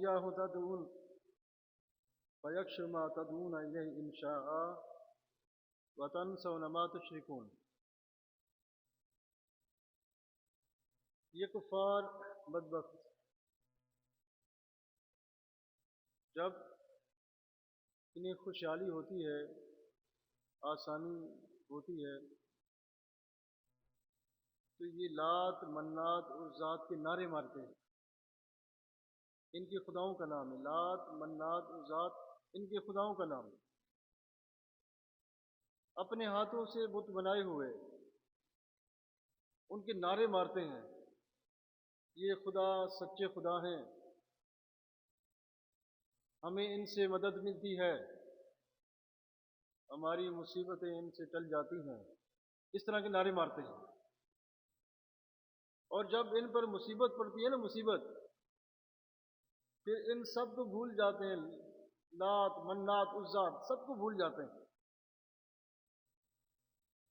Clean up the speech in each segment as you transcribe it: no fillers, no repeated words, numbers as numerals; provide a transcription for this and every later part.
إياه تدعون فيكشف ما تدعون إليه إن شاء وتنسون ما تشركون. یہ کفار بدبخت جب انہیں خوشحالی ہوتی ہے، آسانی ہوتی ہے، تو یہ لات منات اور ذات کے نعرے مارتے ہیں. ان کے خداؤں کا نام ہے لات منات اور ذات، ان کے خداؤں کا نام ہے. اپنے ہاتھوں سے بت بنائے ہوئے ان کے نعرے مارتے ہیں، یہ خدا سچے خدا ہیں، ہمیں ان سے مدد ملتی ہے، ہماری مصیبتیں ان سے ٹل جاتی ہیں. اس طرح کے نعرے مارتے ہیں. اور جب ان پر مصیبت پڑتی ہے نا، مصیبت، پھر ان سب کو بھول جاتے ہیں، لات منات عزات سب کو بھول جاتے ہیں.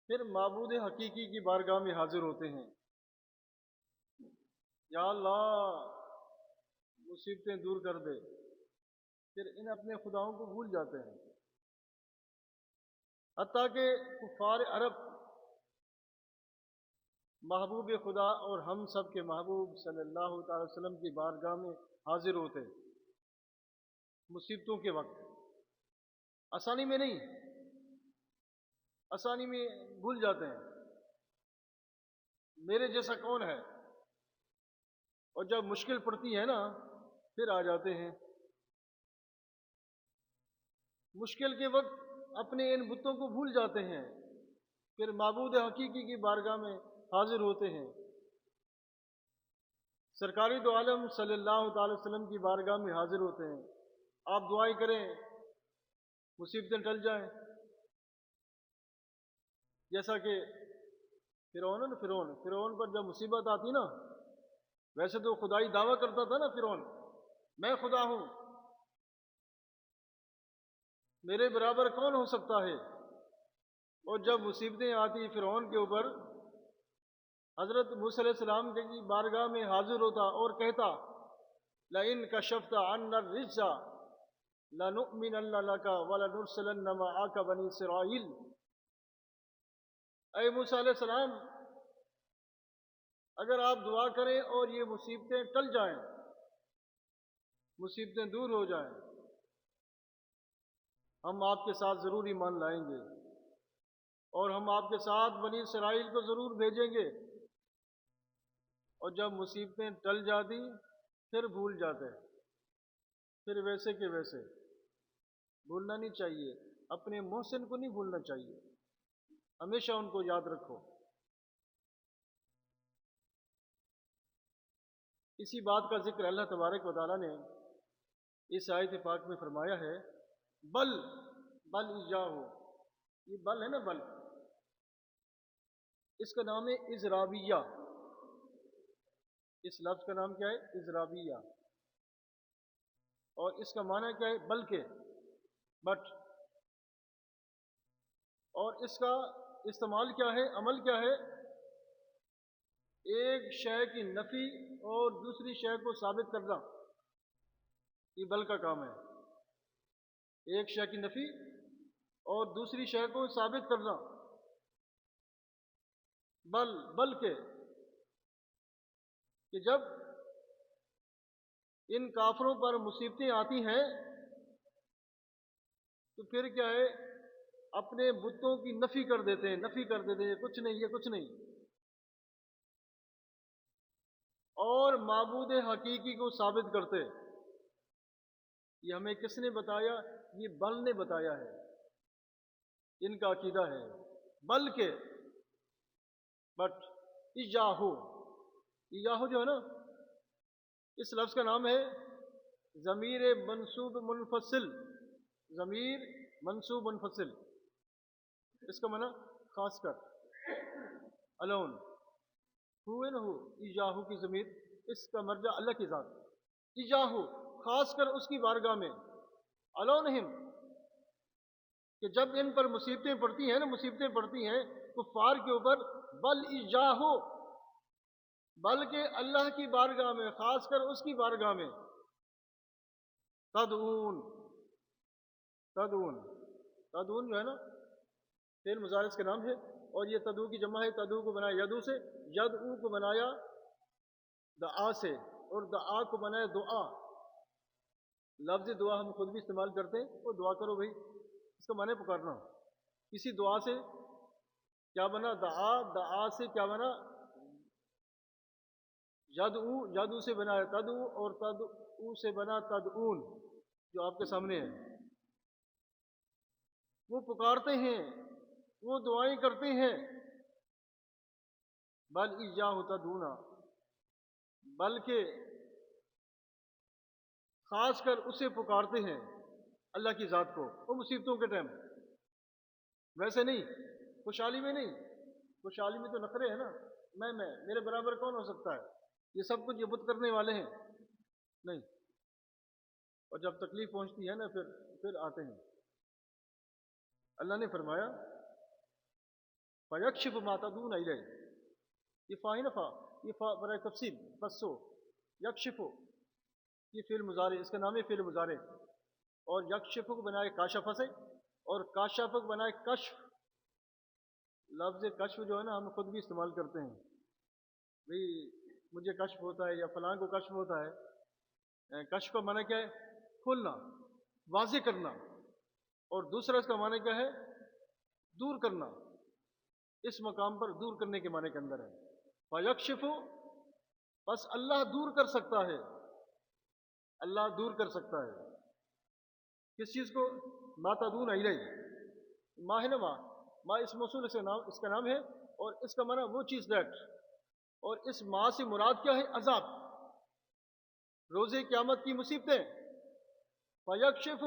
پھر معبود حقیقی کی بارگاہ میں حاضر ہوتے ہیں، یا اللہ مصیبتیں دور کر دے. پھر ان اپنے خداؤں کو بھول جاتے ہیں. حتیٰ کہ کفار عرب محبوب خدا اور ہم سب کے محبوب صلی اللہ تعالی وسلم کی بارگاہ میں حاضر ہوتے مصیبتوں کے وقت. آسانی میں نہیں، آسانی میں بھول جاتے ہیں میرے جیسا کون ہے، اور جب مشکل پڑتی ہے نا پھر آ جاتے ہیں. مشکل کے وقت اپنے ان بتوں کو بھول جاتے ہیں، پھر معبود حقیقی کی بارگاہ میں حاضر ہوتے ہیں. سرکاری دو عالم صلی اللہ تعالی وسلم کی بارگاہ میں حاضر ہوتے ہیں. آپ دعائیں کریں مصیبتیں ٹل جائیں. جیسا کہ فرعون پر جب مصیبت آتی نا، ویسے تو خدائی دعویٰ کرتا تھا نا فرعون، میں خدا ہوں، میرے برابر کون ہو سکتا ہے. اور جب مصیبتیں آتی فرعون کے اوپر، حضرت موسیٰ علیہ السلام کی بارگاہ میں حاضر ہوتا اور کہتا لَإِن كَشَفْتَ عَنَّا الرِّجْزَ لَنُؤْمِنَنَّ لَكَ وَلَنُرْسِلَنَّ مَعَكَ بَنِي إِسرَائِيل. اے موسیٰ علیہ السلام، اگر آپ دعا کریں اور یہ مصیبتیں ٹل جائیں، مصیبتیں دور ہو جائیں، ہم آپ کے ساتھ ضرور ایمان لائیں گے، اور ہم آپ کے ساتھ بنی اسرائیل کو ضرور بھیجیں گے. اور جب مصیبتیں ٹل جاتی پھر بھول جاتے، پھر ویسے کہ ویسے. بھولنا نہیں چاہیے، اپنے محسن کو نہیں بھولنا چاہیے، ہمیشہ ان کو یاد رکھو. اسی بات کا ذکر اللہ تبارک و تعالیٰ نے اس آیت پاک میں فرمایا ہے، بل ایجاہو. یہ بل ہے نا، بل، اس کا نام ہے اضرابیہ. اس لفظ کا نام کیا ہے؟ اضرابیہ. اور اس کا معنی کیا ہے؟ بلکہ، بٹ. اور اس کا استعمال کیا ہے، عمل کیا ہے؟ ایک شے کی نفی اور دوسری شے کو ثابت کرنا، یہ بل کا کام ہے. ایک شے کی نفی اور دوسری شے کو ثابت کرنا. بلکہ کہ جب ان کافروں پر مصیبتیں آتی ہیں تو پھر کیا ہے، اپنے بتوں کی نفی کر دیتے ہیں، یہ کچھ نہیں، یہ کچھ نہیں. اور معبود حقیقی کو ثابت کرتے. یہ ہمیں کس نے بتایا؟ یہ بل نے بتایا ہے. ان کا عقیدہ ہے بلکہ، بٹ. ایجاہو جو ہے نا، اس لفظ کا نام ہے ضمیر منصوب منفصل. ضمیر منصوب منفصل، اس کا معنی خاص کر. الون ہوئے نہ ہو، ایجاہو کی ضمیر، اس کا مرجع اللہ کی ذات. ایجاہو خاص کر اس کی بارگاہ میں. الونہم کہ جب ان پر مصیبتیں پڑتی ہیں کفار کے اوپر، بل ایجاہو بلکہ اللہ کی بارگاہ میں، خاص کر اس کی بارگاہ میں. تدعون، تدعون، تدعون جو ہے نا فعل مضارع کا نام ہے، اور یہ تدعو کی جمع ہے، تدعو کو بنایا یدو سے، یدعو کو بنایا دعا سے، اور دعا کو بنایا دعا۔ لفظ دعا ہم خود بھی استعمال کرتے ہیں، وہ دعا کرو بھائی، اس کا معنی پکارنا۔ کسی دعا سے کیا بنا؟ دعا، دعا سے کیا بنا؟ یدعو، یدعو سے بنا ہے تدعو، اور تدعو سے بنا تدعون، جو آپ کے سامنے ہے۔ وہ پکارتے ہیں، وہ دعائیں کرتے ہیں۔ بل ایاہ تدعون، بلکہ خاص کر اسے پکارتے ہیں، اللہ کی ذات کو، وہ مصیبتوں کے ٹائم، ویسے نہیں، خوشحالی میں نہیں۔ خوشحالی میں تو نخرے ہیں نا، میں میرے برابر کون ہو سکتا ہے، یہ سب کچھ یہ بت کرنے والے ہیں، نہیں۔ اور جب تکلیف پہنچتی ہے نا پھر آتے ہیں۔ اللہ نے فرمایا فَيَكْشِفُ مَا تَدْعُونَ إِلَيْهِ، یہ فا ہے نا، فا، یہ فا برائے تفصیل، بسو، یکشفو، یہ فعل مضارع، اس کا نام ہے فعل مضارع، اور یکشفو کو بنائے کاشفہ سے، اور کاشفہ کو بنائے کشف۔ لفظ کشف جو ہے نا ہم خود بھی استعمال کرتے ہیں، بھئی مجھے کشف ہوتا ہے یا فلاں کو کشف ہوتا ہے۔ کشف کا معنی کیا ہے؟ کھولنا، واضح کرنا، اور دوسرا اس کا معنی کیا ہے؟ دور کرنا، اس مقام پر دور کرنے کے معنی کے اندر ہے۔ فَيَكْشِفُ، بس اللہ دور کر سکتا ہے، اللہ دور کر سکتا ہے کس چیز کو؟ ما تدعون الیہ، ما ہے نا، ما اس موصول اس کا نام ہے، اور اس کا معنی وہ چیز دیٹ، اور اس ما سے مراد کیا ہے؟ عذاب، روز قیامت کی مصیبتیں۔ فَيَكْشِفُ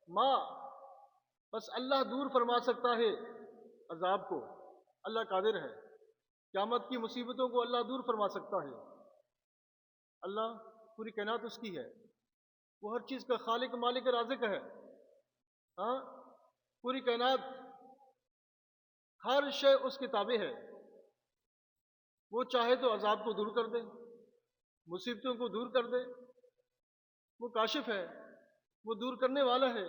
ما، بس اللہ دور فرما سکتا ہے عذاب کو، اللہ قادر ہے، قیامت کی مصیبتوں کو اللہ دور فرما سکتا ہے۔ اللہ، پوری کائنات اس کی ہے، وہ ہر چیز کا خالق، مالک، رازق ہے، ہاں، پوری کائنات، ہر شے اس کے تابع ہے۔ وہ چاہے تو عذاب کو دور کر دے، مصیبتوں کو دور کر دے، وہ کاشف ہے، وہ دور کرنے والا ہے۔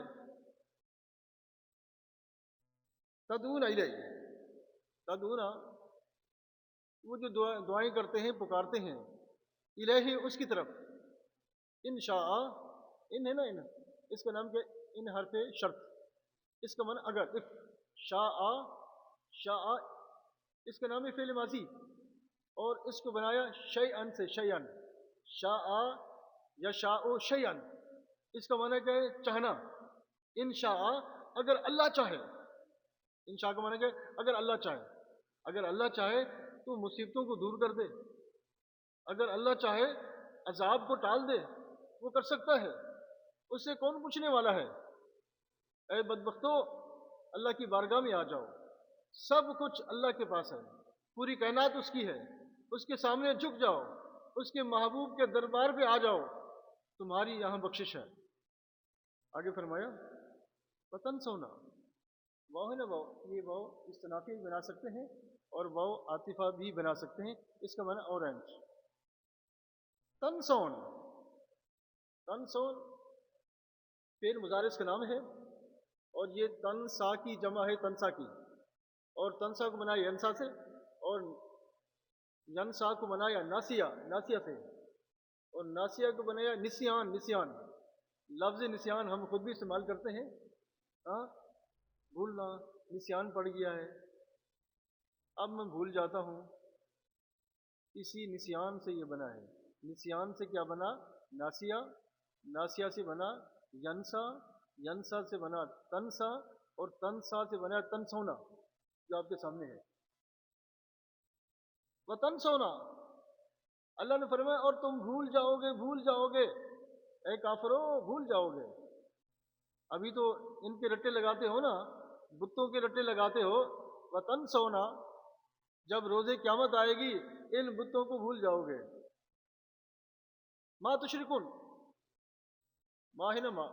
تدعون الیہ، تدعون، وہ جو دعائیں کرتے ہیں، پکارتے ہیں، الہ، اس کی طرف، ان شاء، ان ہے نا، ان، اس کا نام کیا؟ ان حرف شرط، اس کا معنی اگر، اف، شاء، شاء، اس کا نام ہے فعل ماضی، اور اس کو بنایا شیئن سے، شیئن، شاء یشاء شیئن، اس کا معنی کیا ہے؟ چاہنا۔ ان شاء، اگر اللہ چاہے، ان شاء کا معنی کیا ہے؟ اگر اللہ چاہے، اگر اللہ چاہے تو مصیبتوں کو دور کر دے، اگر اللہ چاہے عذاب کو ٹال دے، وہ کر سکتا ہے، اس سے کون پوچھنے والا ہے؟ اے بدبختو، اللہ کی بارگاہ میں آ جاؤ، سب کچھ اللہ کے پاس ہے، پوری کائنات اس کی ہے، اس کے سامنے جھک جاؤ، اس کے محبوب کے دربار پہ آ جاؤ، تمہاری یہاں بخشش ہے۔ آگے فرمایا وطن سونا، واو ہے نا، واو، یہ واو استنافی بھی بنا سکتے ہیں، اور واو عاطفہ بھی بنا سکتے ہیں، اس کا معنی اورنج۔ تنسون، تنسون فعل مضارع کا نام ہے، اور یہ تنسا کی جمع ہے، تنسا کی، اور تنسا کو بنایا ینسا سے، اور ینسا کو بنایا ناسیہ، ناسیہ سے، اور ناسیہ کو بنایا نسیان، نسیان۔ لفظ نسیان ہم خود بھی استعمال کرتے ہیں، ہاں، بھولنا، نسیان پڑ گیا ہے، اب میں بھول جاتا ہوں، اسی نسیان سے یہ بنا ہے۔ نسیان سے کیا بنا؟ ناسیہ، ناسیہ سے بنا ینسا، ینسا سے بنا تنسا، اور تنسا سے بنا تنسونا، جو آپ کے سامنے ہے۔ وہ تنسونا، اللہ نے فرمایا اور تم بھول جاؤ گے، بھول جاؤ گے، اے کافرو، بھول جاؤ گے۔ ابھی تو ان کے رٹے لگاتے ہو نا، بتوں کے رٹے لگاتے ہو، وطن سونا، جب روز قیامت آئے گی ان بتوں کو بھول جاؤ گے۔ ما تشرکون، ما ہے نا، ما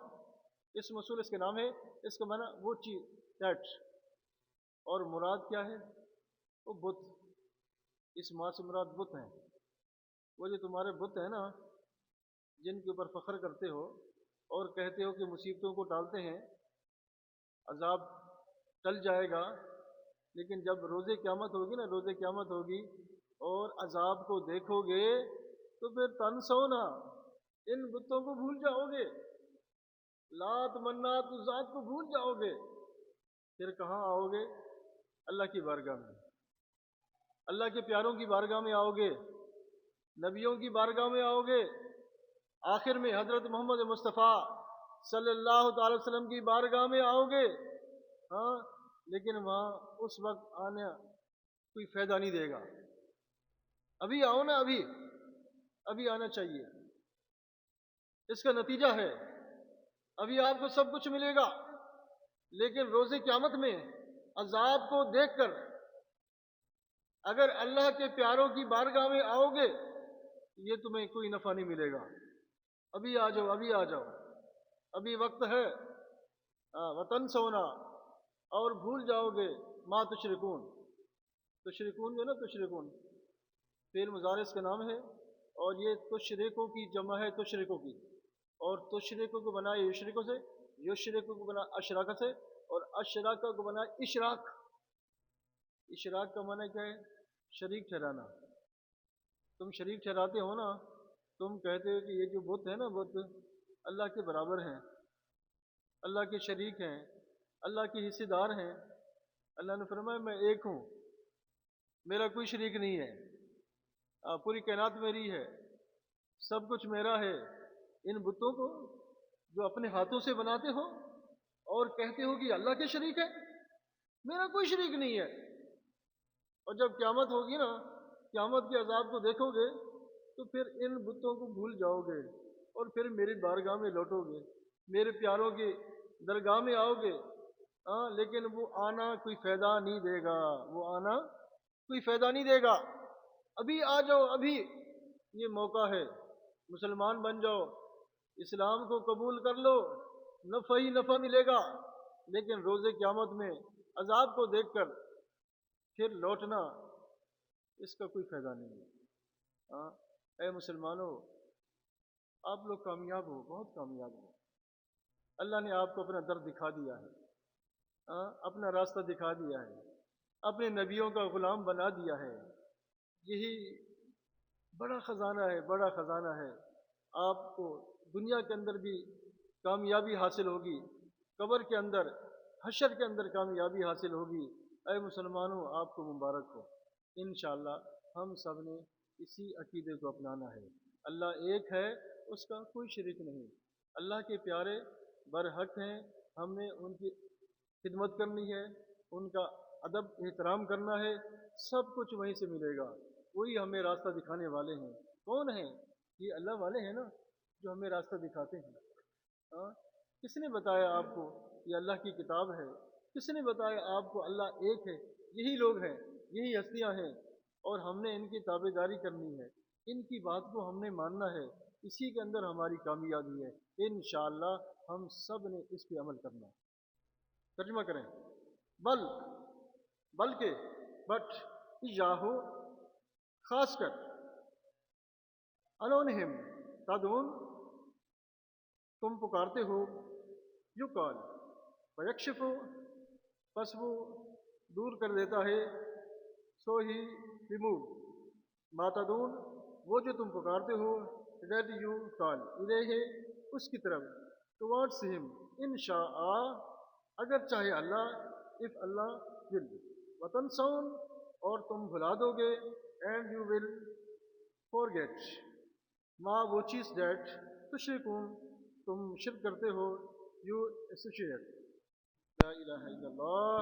اس موصول اس کے نام ہے، اس کا معنی وہ چیز دیٹ، اور مراد کیا ہے؟ وہ بت، اس ما سے مراد بت ہیں، وہ جو تمہارے بت ہیں نا جن کے اوپر فخر کرتے ہو اور کہتے ہو کہ مصیبتوں کو ٹالتے ہیں، عذاب ٹل جائے گا، لیکن جب روز قیامت ہوگی نا، روز قیامت ہوگی اور عذاب کو دیکھو گے تو پھر تنسونا، ان بتوں کو بھول جاؤ گے، لات منات ذات کو بھول جاؤ گے، پھر کہاں آؤ گے؟ اللہ کی بارگاہ میں، اللہ کے پیاروں کی بارگاہ میں آؤ گے، نبیوں کی بارگاہ میں آؤ گے، آخر میں حضرت محمد مصطفیٰ صلی اللہ تعالی وسلم کی بارگاہ میں آؤ گے، ہاں، لیکن وہاں اس وقت آنا کوئی فائدہ نہیں دے گا۔ ابھی آؤ نا، ابھی آنا چاہیے، اس کا نتیجہ ہے ابھی آپ کو سب کچھ ملے گا، لیکن روز قیامت میں عذاب کو دیکھ کر اگر اللہ کے پیاروں کی بارگاہ میں آؤ گے یہ تمہیں کوئی نفع نہیں ملے گا۔ ابھی آ جاؤ، ابھی آ جاؤ، ابھی وقت ہے۔ وطن سونا، اور بھول جاؤ گے ما تشرکون، تشرکون جو نا، تشرکون فعل مضارع کا نام ہے، اور یہ تشرکوں کی جمع ہے، تشرکوں کی، اور تشرکوں کو بنا یشرکوں سے، یشرکوں کو بنا اشراک سے، اور اشراک کو بنا اشراک۔ اشراک کا معنی کیا ہے؟ شریک ٹھہرانا۔ تم شریک ٹھہراتے ہو نا، تم کہتے ہو کہ یہ جو بت ہے نا، بت اللہ کے برابر ہیں، اللہ کے شریک ہیں، اللہ کے حصے دار ہیں۔ اللہ نے فرمایا میں ایک ہوں، میرا کوئی شریک نہیں ہے، پوری کائنات میری ہے، سب کچھ میرا ہے۔ ان بتوں کو جو اپنے ہاتھوں سے بناتے ہو اور کہتے ہو کہ اللہ کے شریک ہے، میرا کوئی شریک نہیں ہے۔ اور جب قیامت ہوگی نا، قیامت کے عذاب کو دیکھو گے تو پھر ان بتوں کو بھول جاؤ گے اور پھر میری بارگاہ میں لوٹو گے، میرے پیاروں کی درگاہ میں آؤ گے، لیکن وہ آنا کوئی فائدہ نہیں دے گا، وہ آنا کوئی فائدہ نہیں دے گا۔ ابھی آ جاؤ، ابھی یہ موقع ہے، مسلمان بن جاؤ، اسلام کو قبول کر لو، نفع ہی نفع ملے گا، لیکن روز قیامت میں عذاب کو دیکھ کر پھر لوٹنا، اس کا کوئی فائدہ نہیں ہے۔ اے مسلمانوں، آپ لوگ کامیاب ہو، بہت کامیاب ہو، اللہ نے آپ کو اپنا در دکھا دیا ہے، اپنا راستہ دکھا دیا ہے، اپنے نبیوں کا غلام بنا دیا ہے۔ یہی بڑا خزانہ ہے، بڑا خزانہ ہے۔ آپ کو دنیا کے اندر بھی کامیابی حاصل ہوگی، قبر کے اندر، حشر کے اندر کامیابی حاصل ہوگی۔ اے مسلمانوں، آپ کو مبارک ہو۔ انشاءاللہ ہم سب نے اسی عقیدے کو اپنانا ہے۔ اللہ ایک ہے، اس کا کوئی شریک نہیں۔ اللہ کے پیارے برحق ہیں، ہم نے ان کی خدمت کرنی ہے، ان کا ادب احترام کرنا ہے، سب کچھ وہیں سے ملے گا۔ وہی ہمیں راستہ دکھانے والے ہیں۔ کون ہیں؟ یہ اللہ والے ہیں نا، جو ہمیں راستہ دکھاتے ہیں۔ کس نے بتایا آپ کو یہ اللہ کی کتاب ہے؟ کس نے بتایا آپ کو اللہ ایک ہے؟ یہی لوگ ہیں، یہی ہستیاں ہیں، اور ہم نے ان کی تابع داری کرنی ہے، ان کی بات کو ہم نے ماننا ہے، اسی کے اندر ہماری کامیابی ہے۔ انشاءاللہ ہم سب نے اس پہ عمل کرنا ہے۔ ترجمہ کریں، بلکہ بٹ یاہو، خاص کر انہم تدعون، تم پکارتے ہو، یو کال فیکشف، پس وہ دور کر دیتا ہے، سو ہی ریموو، ما تدعون، وہ جو تم پکارتے ہو، دیٹ یو کال الیہ، اس کی طرف، ٹوارڈس ہم، انشاء، اگر چاہے اللہ، اف اللہ ول، وتنسون، اور تم بھلا دو گے، اینڈ یو ول فورگیٹ، ما وہ چیز دیٹ تشرکون، تم شرک کرتے ہو، یو ایسوسیٹ۔ لا الہ الا اللہ۔